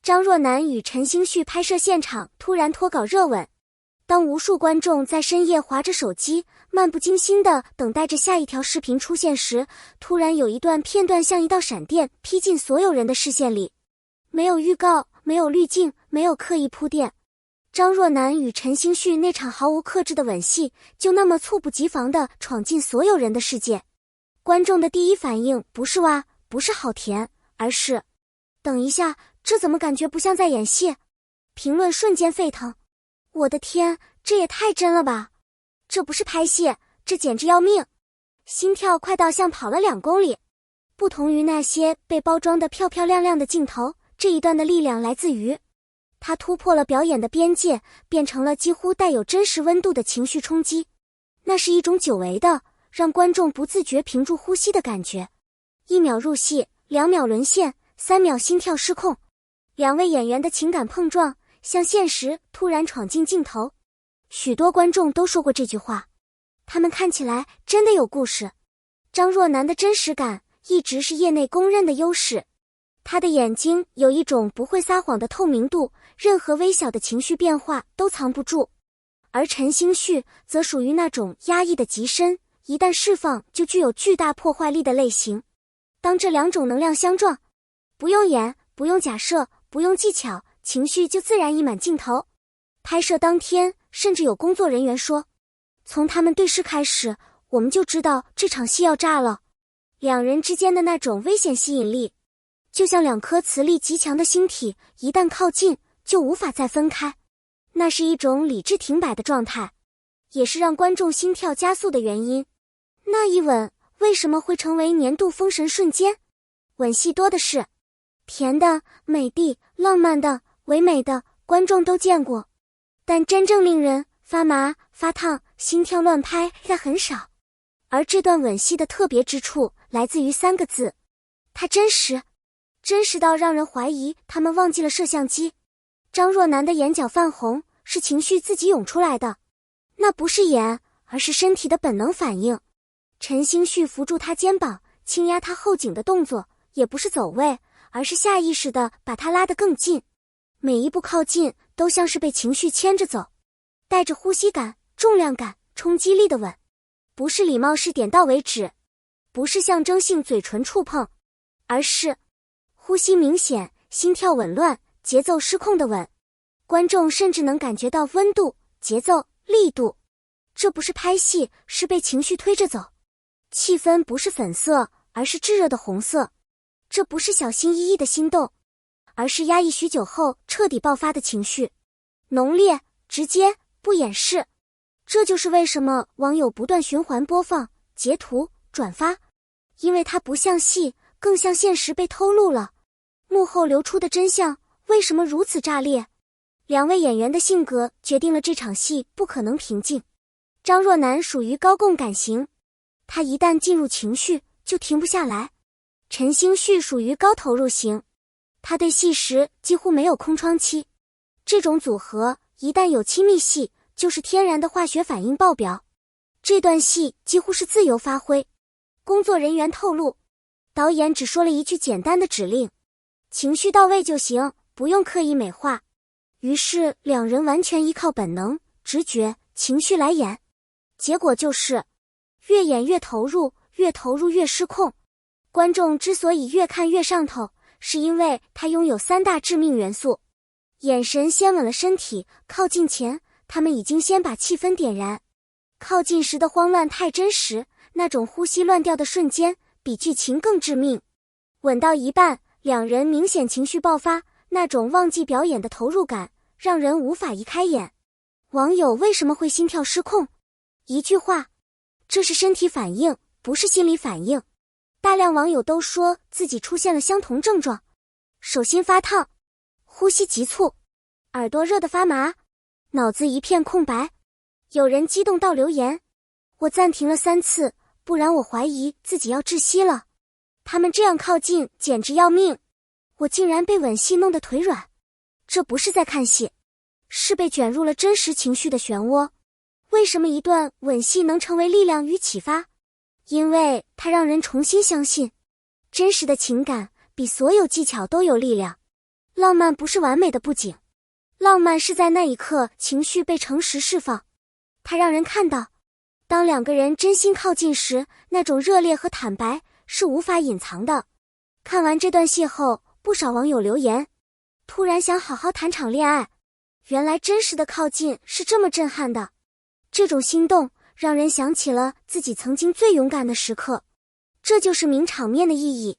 张若楠与陈星旭拍摄现场突然脱稿热吻。当无数观众在深夜滑着手机，漫不经心地等待着下一条视频出现时，突然有一段片段像一道闪电劈进所有人的视线里。没有预告，没有滤镜，没有刻意铺垫。张若楠与陈星旭那场毫无克制的吻戏，就那么猝不及防地闯进所有人的世界。观众的第一反应不是哇，不是好甜，而是等一下，这怎么感觉不像在演戏？评论瞬间沸腾。我的天，这也太真了吧！这不是拍戏，这简直要命！心跳快到像跑了2公里。不同于那些被包装得漂漂亮亮的镜头，这一段的力量来自于它突破了表演的边界，变成了几乎带有真实温度的情绪冲击。那是一种久违的，让观众不自觉屏住呼吸的感觉。1秒入戏，2秒沦陷，3秒心跳失控。2位演员的情感碰撞，像现实突然闯进镜头。许多观众都说过这句话，他们看起来真的有故事。张若楠的真实感一直是业内公认的优势，他的眼睛有一种不会撒谎的透明度，任何微小的情绪变化都藏不住。而陈星旭则属于那种压抑的极深，一旦释放就具有巨大破坏力的类型。当这2种能量相撞，不用演，不用假设，不用技巧，情绪就自然溢满镜头。拍摄当天，甚至有工作人员说，从他们对视开始，我们就知道这场戏要炸了。2人之间的那种危险吸引力，就像2颗磁力极强的星体，一旦靠近，就无法再分开。那是一种理智停摆的状态，也是让观众心跳加速的原因。那一吻为什么会成为年度封神瞬间？吻戏多的是，甜的、美的、浪漫的、唯美的，观众都见过。但真正令人发麻、发烫、心跳乱拍的很少。而这段吻戏的特别之处来自于3个字，它真实。真实到让人怀疑他们忘记了摄像机。张若楠的眼角泛红，是情绪自己涌出来的，那不是演，而是身体的本能反应。陈星旭扶住他肩膀，轻压他后颈的动作，也不是走位，而是下意识地把他拉得更近。每一步靠近都像是被情绪牵着走，带着呼吸感、重量感、冲击力的吻。不是礼貌式点到为止，不是象征性嘴唇触碰，而是呼吸明显、心跳紊乱、节奏失控的吻。观众甚至能感觉到温度、节奏、力度。这不是拍戏，是被情绪推着走。气氛不是粉色，而是炙热的红色。这不是小心翼翼的心动，而是压抑许久后彻底爆发的情绪。浓烈、直接，不掩饰。这就是为什么网友不断循环播放、截图、转发，因为它不像戏，更像现实被偷录了。幕后流出的真相为什么如此炸裂？2位演员的性格决定了这场戏不可能平静。张若楠属于高共感型，他一旦进入情绪就停不下来。陈星旭属于高投入型，他对戏时几乎没有空窗期。这种组合一旦有亲密戏，就是天然的化学反应爆表。这段戏几乎是自由发挥。工作人员透露，导演只说了一句简单的指令，情绪到位就行，不用刻意美化。于是2人完全依靠本能、直觉、情绪来演。结果就是越演越投入，越投入越失控。观众之所以越看越上头，是因为它拥有3大致命元素。眼神先吻了身体，靠近前他们已经先把气氛点燃。靠近时的慌乱太真实，那种呼吸乱掉的瞬间比剧情更致命。吻到一半，2人明显情绪爆发，那种忘记表演的投入感让人无法移开眼。网友为什么会心跳失控？一句话，这是身体反应，不是心理反应。大量网友都说自己出现了相同症状，手心发烫，呼吸急促，耳朵热得发麻，脑子一片空白。有人激动到留言，我暂停了3次，不然我怀疑自己要窒息了。他们这样靠近简直要命，我竟然被吻戏弄得腿软。这不是在看戏，是被卷入了真实情绪的漩涡。为什么一段吻戏能成为力量与启发？因为它让人重新相信，真实的情感比所有技巧都有力量。浪漫不是完美的布景，浪漫是在那一刻情绪被诚实释放。它让人看到，当两个人真心靠近时，那种热烈和坦白是无法隐藏的。看完这段戏后，不少网友留言，突然想好好谈场恋爱。原来真实的靠近是这么震撼的，这种心动让人想起了自己曾经最勇敢的时刻。这就是名场面的意义。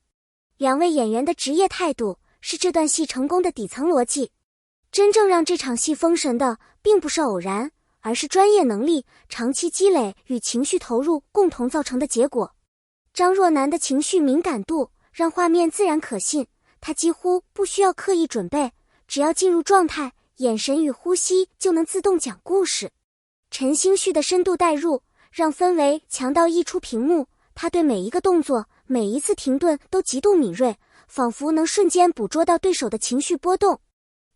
两位演员的职业态度是这段戏成功的底层逻辑。真正让这场戏封神的并不是偶然，而是专业能力、长期积累与情绪投入共同造成的结果。张若楠的情绪敏感度让画面自然可信，他几乎不需要刻意准备，只要进入状态，眼神与呼吸就能自动讲故事。陈星旭的深度代入让氛围强到溢出屏幕，他对每一个动作、每一次停顿都极度敏锐，仿佛能瞬间捕捉到对手的情绪波动。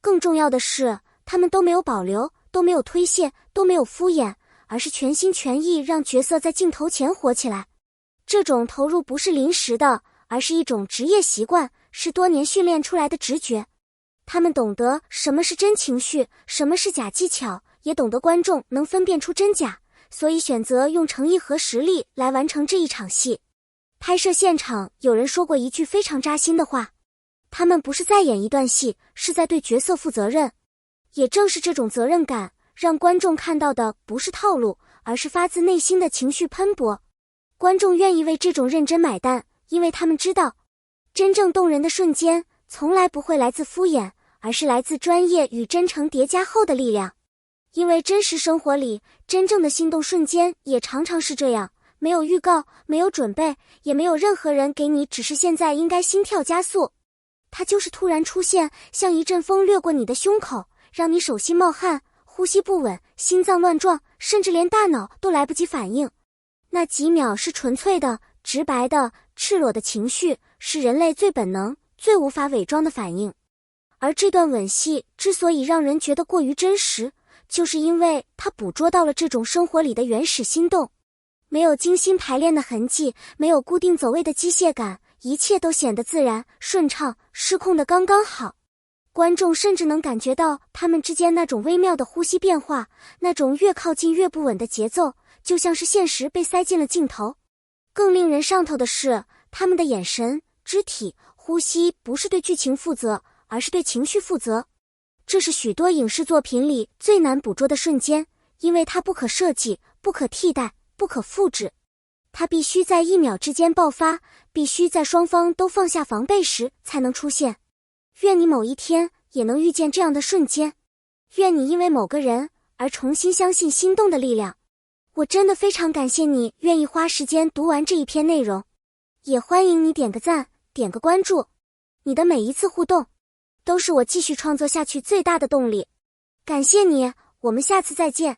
更重要的是，他们都没有保留，都没有推卸，都没有敷衍，而是全心全意让角色在镜头前活起来。这种投入不是临时的，而是一种职业习惯，是多年训练出来的直觉。他们懂得什么是真情绪，什么是假技巧，也懂得观众能分辨出真假，所以选择用诚意和实力来完成这一场戏。拍摄现场有人说过一句非常扎心的话，他们不是在演一段戏，是在对角色负责任。也正是这种责任感，让观众看到的不是套路，而是发自内心的情绪喷薄。观众愿意为这种认真买单，因为他们知道，真正动人的瞬间从来不会来自敷衍，而是来自专业与真诚叠加后的力量。因为真实生活里，真正的心动瞬间也常常是这样，没有预告，没有准备，也没有任何人给你指示现在应该心跳加速。它就是突然出现，像一阵风掠过你的胸口，让你手心冒汗，呼吸不稳，心脏乱撞，甚至连大脑都来不及反应。那几秒是纯粹的、直白的、赤裸的情绪，是人类最本能、最无法伪装的反应。而这段吻戏之所以让人觉得过于真实，就是因为它捕捉到了这种生活里的原始心动。没有精心排练的痕迹，没有固定走位的机械感，一切都显得自然、顺畅，失控的刚刚好。观众甚至能感觉到他们之间那种微妙的呼吸变化，那种越靠近越不稳的节奏，就像是现实被塞进了镜头。更令人上头的是，他们的眼神、肢体、呼吸不是对剧情负责，而是对情绪负责。这是许多影视作品里最难捕捉的瞬间，因为它不可设计、不可替代、不可复制。它必须在1秒之间爆发，必须在双方都放下防备时才能出现。愿你某一天也能遇见这样的瞬间，愿你因为某个人而重新相信心动的力量。我真的非常感谢你愿意花时间读完这一篇内容，也欢迎你点个赞，点个关注。你的每一次互动都是我继续创作下去最大的动力。感谢你，我们下次再见。